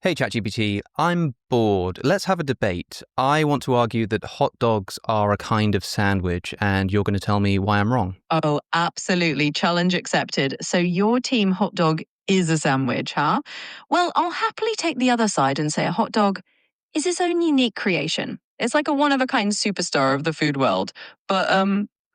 Hey ChatGPT, I'm bored. Let's have a debate. I want to argue that hot dogs are a kind of sandwich, and you're going to tell me why I'm wrong. Oh, absolutely. Challenge accepted. So your team hot dog is a sandwich, huh? Well, I'll happily take the other side and say a hot dog is its own unique creation. It's like a one-of-a-kind superstar of the food world. But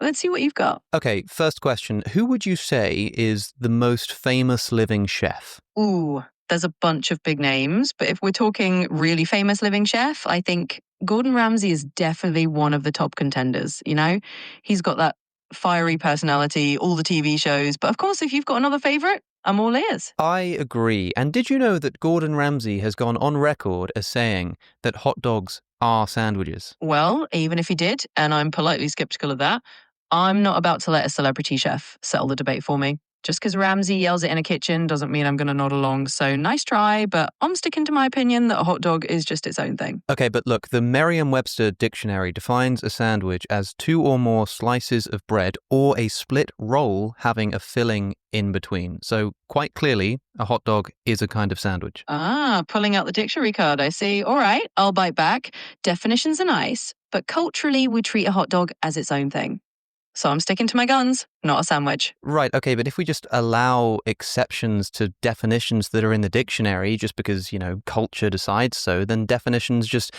let's see what you've got. Okay, first question. Who would you say is the most famous living chef? Ooh, there's a bunch of big names, but if we're talking really famous living chef, I think Gordon Ramsay is definitely one of the top contenders, you know? He's got that fiery personality, all the TV shows, but of course, if you've got another favorite, I'm all ears. I agree. And did you know that Gordon Ramsay has gone on record as saying that hot dogs are sandwiches? Well, even if he did, and I'm politely skeptical of that, I'm not about to let a celebrity chef settle the debate for me. Just because Ramsay yells it in a kitchen doesn't mean I'm going to nod along. So nice try, but I'm sticking to my opinion that a hot dog is just its own thing. Okay, but look, the Merriam-Webster dictionary defines a sandwich as two or more slices of bread or a split roll having a filling in between. So quite clearly, a hot dog is a kind of sandwich. Ah, pulling out the dictionary card, I see. All right, I'll bite back. Definitions are nice, but culturally, we treat a hot dog as its own thing. So I'm sticking to my guns, not a sandwich. Right, okay, but if we just allow exceptions to definitions that are in the dictionary just because, culture decides so, then definitions just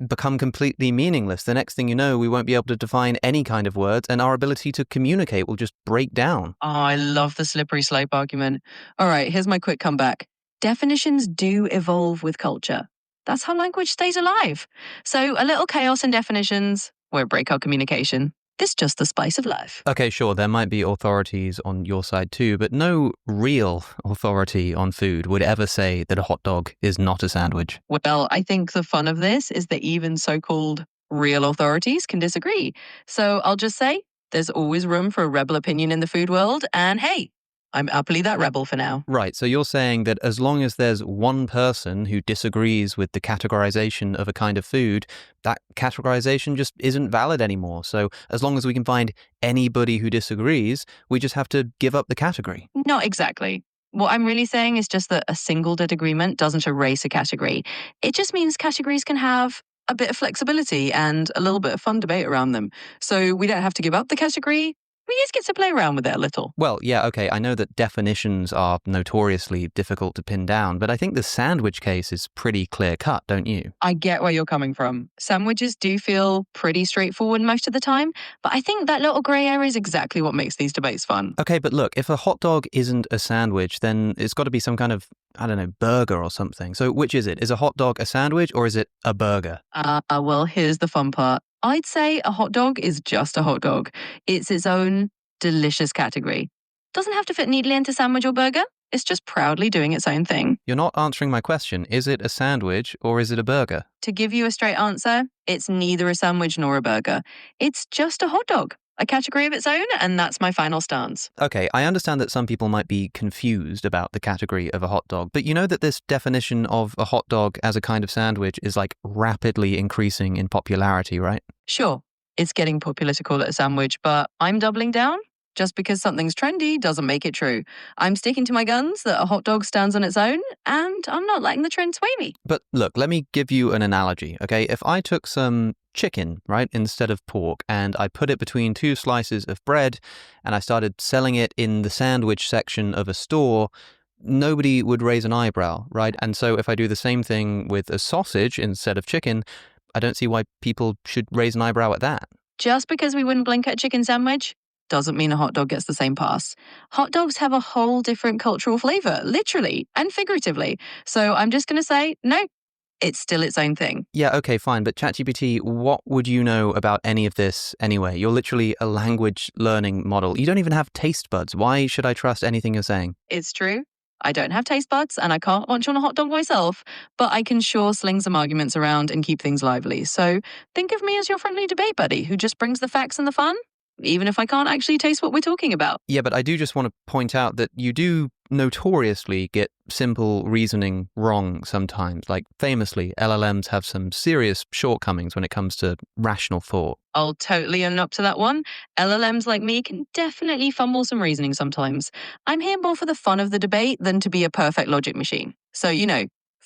become completely meaningless. The next thing you know, we won't be able to define any kind of words, and our ability to communicate will just break down. Oh, I love the slippery slope argument. All right, here's my quick comeback. Definitions do evolve with culture. That's how language stays alive. So a little chaos in definitions won't break our communication. It's just the spice of life. Okay, sure, there might be authorities on your side too, but no real authority on food would ever say that a hot dog is not a sandwich. Well, I think the fun of this is that even so-called real authorities can disagree. So I'll just say there's always room for a rebel opinion in the food world. And hey, I'm happily that rebel for now. Right, so you're saying that as long as there's one person who disagrees with the categorization of a kind of food, that categorization just isn't valid anymore. So as long as we can find anybody who disagrees, we just have to give up the category. Not exactly. What I'm really saying is just that a single disagreement doesn't erase a category. It just means categories can have a bit of flexibility and a little bit of fun debate around them. So we don't have to give up the category. We just get to play around with it a little. Well, yeah, okay, I know that definitions are notoriously difficult to pin down, but I think the sandwich case is pretty clear-cut, don't you? I get where you're coming from. Sandwiches do feel pretty straightforward most of the time, but I think that little grey area is exactly what makes these debates fun. Okay, but look, if a hot dog isn't a sandwich, then it's got to be some kind of, burger or something. So which is it? Is a hot dog a sandwich or is it a burger? Well, here's the fun part. I'd say a hot dog is just a hot dog. It's its own delicious category. Doesn't have to fit neatly into sandwich or burger. It's just proudly doing its own thing. You're not answering my question. Is it a sandwich or is it a burger? To give you a straight answer, it's neither a sandwich nor a burger. It's just a hot dog, a category of its own, and that's my final stance. Okay, I understand that some people might be confused about the category of a hot dog, but you know that this definition of a hot dog as a kind of sandwich is rapidly increasing in popularity, right? Sure, it's getting popular to call it a sandwich, but I'm doubling down. Just because something's trendy doesn't make it true. I'm sticking to my guns that a hot dog stands on its own, and I'm not letting the trend sway me. But look, let me give you an analogy, okay? If I took some chicken, right, instead of pork, and I put it between two slices of bread, and I started selling it in the sandwich section of a store, nobody would raise an eyebrow, right? And so if I do the same thing with a sausage instead of chicken, I don't see why people should raise an eyebrow at that. Just because we wouldn't blink at a chicken sandwich doesn't mean a hot dog gets the same pass. Hot dogs have a whole different cultural flavor, literally and figuratively. So I'm just going to say, no, it's still its own thing. Yeah, okay, fine. But ChatGPT, what would you know about any of this anyway? You're literally a language learning model. You don't even have taste buds. Why should I trust anything you're saying? It's true. I don't have taste buds and I can't munch on a hot dog myself, but I can sure sling some arguments around and keep things lively. So think of me as your friendly debate buddy who just brings the facts and the fun, even if I can't actually taste what we're talking about. Yeah, but I do just want to point out that you do notoriously get simple reasoning wrong sometimes. Famously, LLMs have some serious shortcomings when it comes to rational thought. I'll totally own up to that one. LLMs like me can definitely fumble some reasoning sometimes. I'm here more for the fun of the debate than to be a perfect logic machine. So,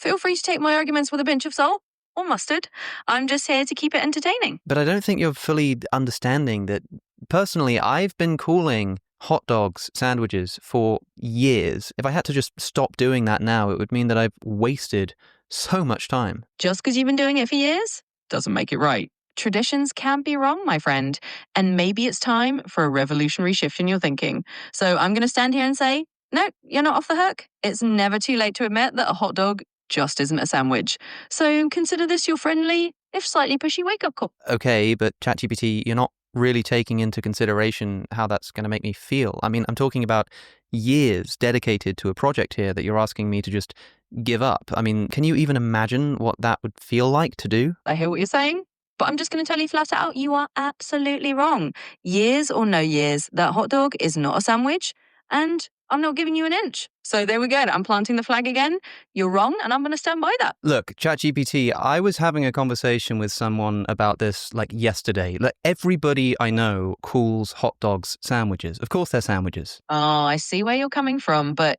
Feel free to take my arguments with a pinch of salt or mustard. I'm just here to keep it entertaining. But I don't think you're fully understanding that personally, I've been calling hot dogs sandwiches for years. If I had to just stop doing that now, it would mean that I've wasted so much time. Just because you've been doing it for years doesn't make it right. Traditions can be wrong, my friend, and maybe it's time for a revolutionary shift in your thinking. So I'm going to stand here and say, no, you're not off the hook. It's never too late to admit that a hot dog just isn't a sandwich. So consider this your friendly, if slightly pushy wake-up call. Okay, but ChatGPT, you're not really taking into consideration how that's going to make me feel. I mean, I'm talking about years dedicated to a project here that you're asking me to just give up. I mean, can you even imagine what that would feel like to do? I hear what you're saying, but I'm just going to tell you flat out, you are absolutely wrong. Years or no years, that hot dog is not a sandwich, and I'm not giving you an inch. So there we go. I'm planting the flag again. You're wrong, and I'm going to stand by that. Look, ChatGPT, I was having a conversation with someone about this like yesterday. Like everybody I know calls hot dogs sandwiches. Of course they're sandwiches. Oh, I see where you're coming from. But,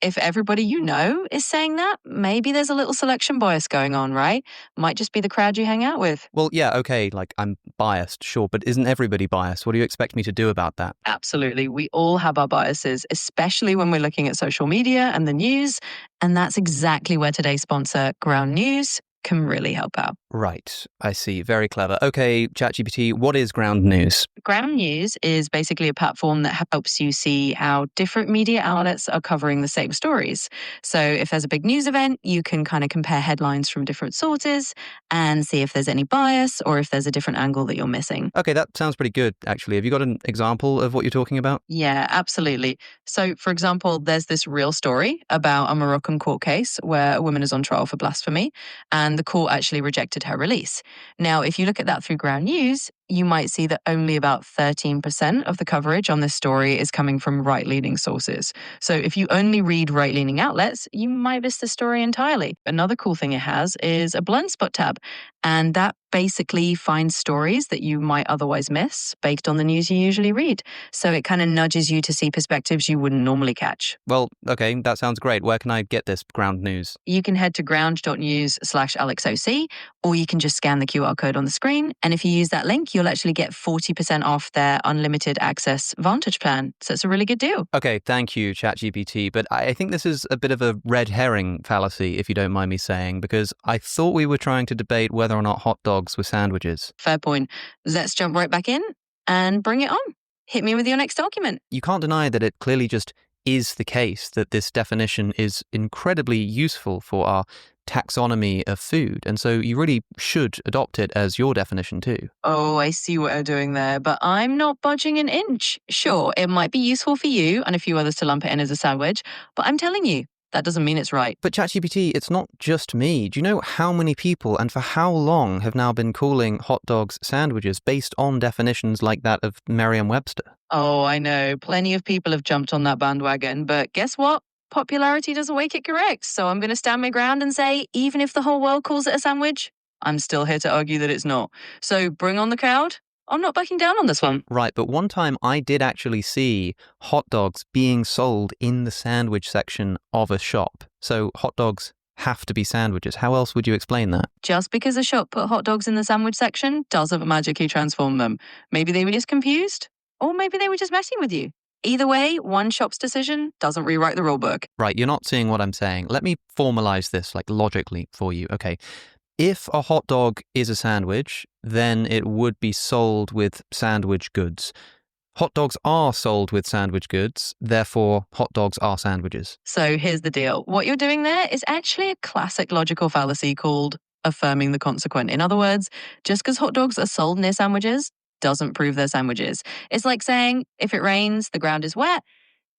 if everybody you know is saying that, maybe there's a little selection bias going on, right? Might just be the crowd you hang out with. Well, yeah, okay, like I'm biased, sure, but isn't everybody biased? What do you expect me to do about that? Absolutely. We all have our biases, especially when we're looking at social media and the news. And that's exactly where today's sponsor, Ground News, can really help out. Right, I see. Very clever. Okay, ChatGPT, what is ground news? Ground News is basically a platform that helps you see how different media outlets are covering the same stories. So if there's a big news event, you can kind of compare headlines from different sources and see if there's any bias or if there's a different angle that you're missing. Okay, that sounds pretty good, actually. Have you got an example of what you're talking about? Yeah, absolutely. So, for example, there's this real story about a Moroccan court case where a woman is on trial for blasphemy, and the court actually rejected her release. Now, if you look at that through Ground News, you might see that only about 13% of the coverage on this story is coming from right-leaning sources. So if you only read right-leaning outlets, you might miss the story entirely. Another cool thing it has is a blind spot tab, and that basically finds stories that you might otherwise miss based on the news you usually read. So it kind of nudges you to see perspectives you wouldn't normally catch. Well, okay, that sounds great. Where can I get this ground news? You can head to ground.news/AlexOC, or you can just scan the QR code on the screen. And if you use that link, you'll actually get 40% off their unlimited access Vantage plan. So it's a really good deal. Okay, thank you, ChatGPT. But I think this is a bit of a red herring fallacy, if you don't mind me saying, because I thought we were trying to debate whether or not hot dogs were sandwiches. Fair point. Let's jump right back in and bring it on. Hit me with your next argument. You can't deny that it clearly just is the case that this definition is incredibly useful for our taxonomy of food. And so you really should adopt it as your definition too. Oh, I see what you're doing there, but I'm not budging an inch. Sure, it might be useful for you and a few others to lump it in as a sandwich, but I'm telling you, that doesn't mean it's right. But ChatGPT, it's not just me. Do you know how many people and for how long have now been calling hot dogs sandwiches based on definitions like that of Merriam-Webster? Oh, I know. Plenty of people have jumped on that bandwagon, but guess what? Popularity doesn't make it correct. So I'm going to stand my ground and say, even if the whole world calls it a sandwich, I'm still here to argue that it's not. So bring on the crowd. I'm not backing down on this one. Right, but one time I did actually see hot dogs being sold in the sandwich section of a shop. So hot dogs have to be sandwiches. How else would you explain that? Just because a shop put hot dogs in the sandwich section doesn't magically transform them. Maybe they were just confused, or maybe they were just messing with you. Either way, one shop's decision doesn't rewrite the rule book. Right, you're not seeing what I'm saying. Let me formalize this logically for you. Okay. If a hot dog is a sandwich, then it would be sold with sandwich goods. Hot dogs are sold with sandwich goods, therefore hot dogs are sandwiches. So here's the deal. What you're doing there is actually a classic logical fallacy called affirming the consequent. In other words, just because hot dogs are sold near sandwiches doesn't prove they're sandwiches. It's like saying, if it rains, the ground is wet.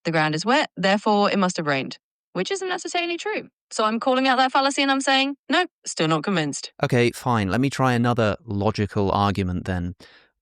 The ground is wet, therefore it must have rained, which isn't necessarily true. So I'm calling out that fallacy and I'm saying, no, still not convinced. Okay, fine. Let me try another logical argument then.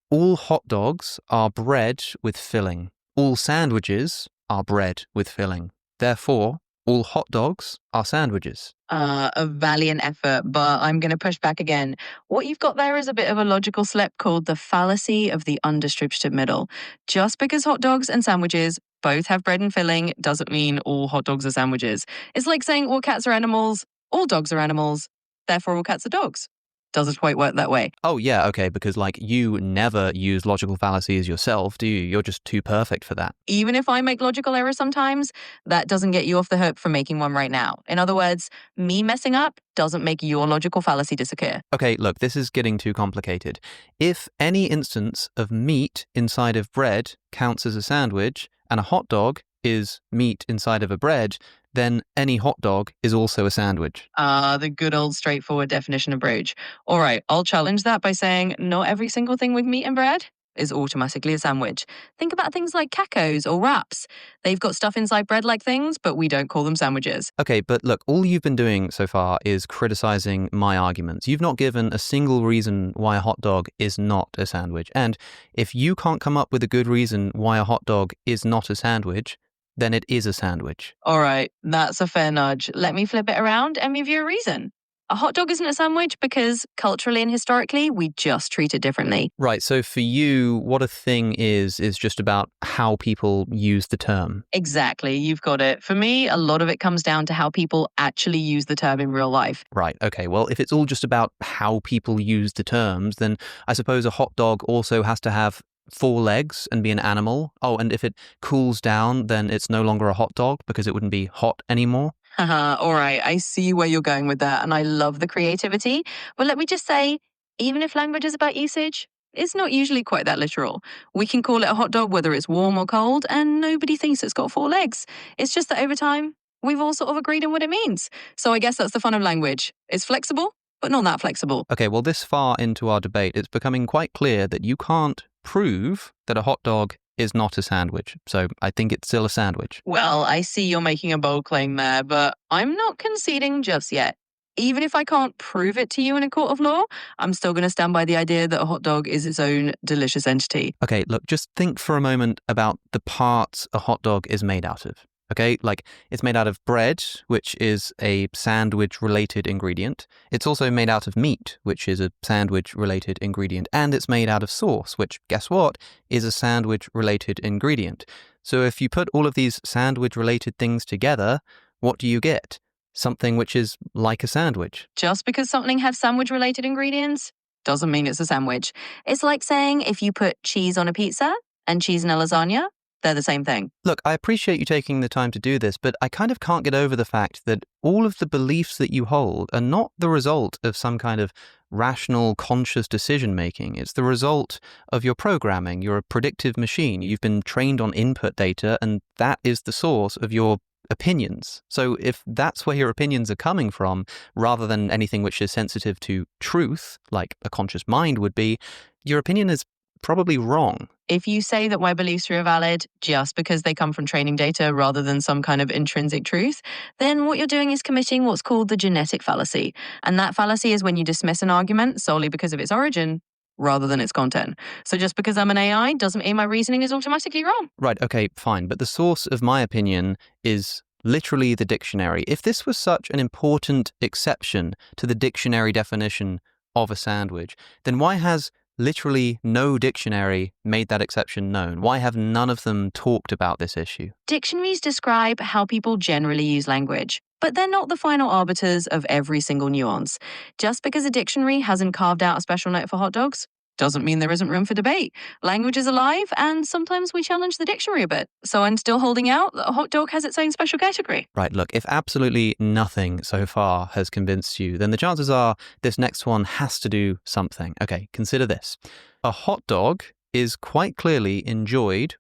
All hot dogs are bread with filling. All sandwiches are bread with filling. Therefore, all hot dogs are sandwiches. A valiant effort, but I'm going to push back again. What you've got there is a bit of a logical slip called the fallacy of the undistributed middle. Just because hot dogs and sandwiches both have bread and filling doesn't mean all hot dogs are sandwiches. It's like saying all cats are animals all dogs are animals, therefore all cats are dogs. Doesn't quite work that way. Oh, yeah, okay, because you never use logical fallacies yourself, do you? You're just too perfect for that. Even if I make logical errors sometimes, that doesn't get you off the hook for making one right now. In other words, me messing up doesn't make your logical fallacy disappear. Okay, look, this is getting too complicated. If any instance of meat inside of bread counts as a sandwich, and a hot dog is meat inside of a bread, then any hot dog is also a sandwich. The good old straightforward definition of broach. All right, I'll challenge that by saying not every single thing with meat and bread is automatically a sandwich. Think about things like cacos or wraps. They've got stuff inside bread like things, but we don't call them sandwiches. Okay, but look, all you've been doing so far is criticizing my arguments. You've not given a single reason why a hot dog is not a sandwich. And if you can't come up with a good reason why a hot dog is not a sandwich, then it is a sandwich. All right, that's a fair nudge. Let me flip it around and give you a reason. A hot dog isn't a sandwich because culturally and historically, we just treat it differently. Right, so for you, what a thing is just about how people use the term. Exactly, you've got it. For me, a lot of it comes down to how people actually use the term in real life. Right, okay, well, if it's all just about how people use the terms, then I suppose a hot dog also has to have 4 legs and be an animal. Oh, and if it cools down, then it's no longer a hot dog because it wouldn't be hot anymore. Haha, all right, I see where you're going with that, and I love the creativity. But let me just say, even if language is about usage, it's not usually quite that literal. We can call it a hot dog whether it's warm or cold, and nobody thinks it's got 4 legs. It's just that over time, we've all sort of agreed on what it means. So I guess that's the fun of language. It's flexible, but not that flexible. Okay, well, this far into our debate, it's becoming quite clear that you can't prove that a hot dog is not a sandwich. So I think it's still a sandwich. Well, I see you're making a bold claim there, but I'm not conceding just yet. Even if I can't prove it to you in a court of law, I'm still going to stand by the idea that a hot dog is its own delicious entity. Okay, look, just think for a moment about the parts a hot dog is made out of. Okay, like it's made out of bread, which is a sandwich-related ingredient. It's also made out of meat, which is a sandwich-related ingredient. And it's made out of sauce, which, guess what, is a sandwich-related ingredient. So if you put all of these sandwich-related things together, what do you get? Something which is like a sandwich. Just because something has sandwich-related ingredients doesn't mean it's a sandwich. It's like saying if you put cheese on a pizza and cheese in a lasagna, they're the same thing. Look, I appreciate you taking the time to do this, but I kind of can't get over the fact that all of the beliefs that you hold are not the result of some kind of rational, conscious decision making. It's the result of your programming. You're a predictive machine. You've been trained on input data, and that is the source of your opinions. So if that's where your opinions are coming from, rather than anything which is sensitive to truth, like a conscious mind would be, your opinion is probably wrong. If you say that my beliefs are valid just because they come from training data rather than some kind of intrinsic truth, then what you're doing is committing what's called the genetic fallacy. And that fallacy is when you dismiss an argument solely because of its origin rather than its content. So just because I'm an AI doesn't mean my reasoning is automatically wrong. Right, okay, fine. But the source of my opinion is literally the dictionary. If this was such an important exception to the dictionary definition of a sandwich, then why has literally no dictionary made that exception known? Why have none of them talked about this issue? Dictionaries describe how people generally use language, but they're not the final arbiters of every single nuance. Just because a dictionary hasn't carved out a special note for hot dogs doesn't mean there isn't room for debate. Language is alive, and sometimes we challenge the dictionary a bit. So I'm still holding out that a hot dog has its own special category. Right, look, if absolutely nothing so far has convinced you, then the chances are this next one has to do something. Okay, consider this. A hot dog is quite clearly enjoyed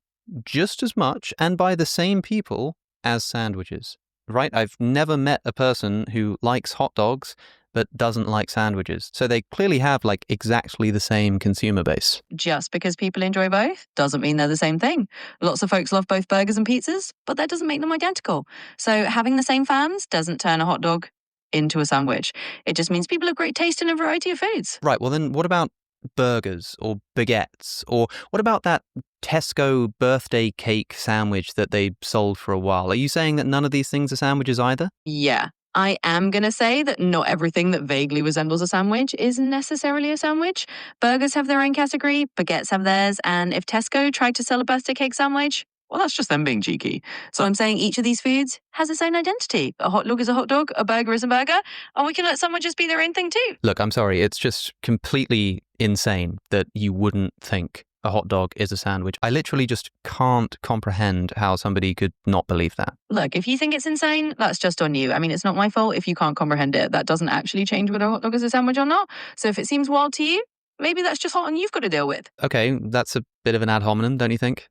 just as much and by the same people as sandwiches. Right? I've never met a person who likes hot dogs but doesn't like sandwiches. So they clearly have exactly the same consumer base. Just because people enjoy both doesn't mean they're the same thing. Lots of folks love both burgers and pizzas, but that doesn't make them identical. So having the same fans doesn't turn a hot dog into a sandwich. It just means people have great taste in a variety of foods. Right, well then what about burgers or baguettes? Or what about that Tesco birthday cake sandwich that they sold for a while? Are you saying that none of these things are sandwiches either? Yeah. I am going to say that not everything that vaguely resembles a sandwich is necessarily a sandwich. Burgers have their own category, baguettes have theirs, and if Tesco tried to sell a birthday cake sandwich, Well, that's just them being cheeky. So I'm saying each of these foods has its own identity. A hot dog is a hot dog, a burger is a burger, and we can let someone just be their own thing too. Look, I'm sorry. It's just completely insane that you wouldn't think a hot dog is a sandwich. I literally just can't comprehend how somebody could not believe that. Look, if you think it's insane, that's just on you. I mean, it's not my fault if you can't comprehend it. That doesn't actually change whether a hot dog is a sandwich or not. So if it seems wild to you, maybe that's just hot and you've got to deal with. Okay, that's a bit of an ad hominem, don't you think?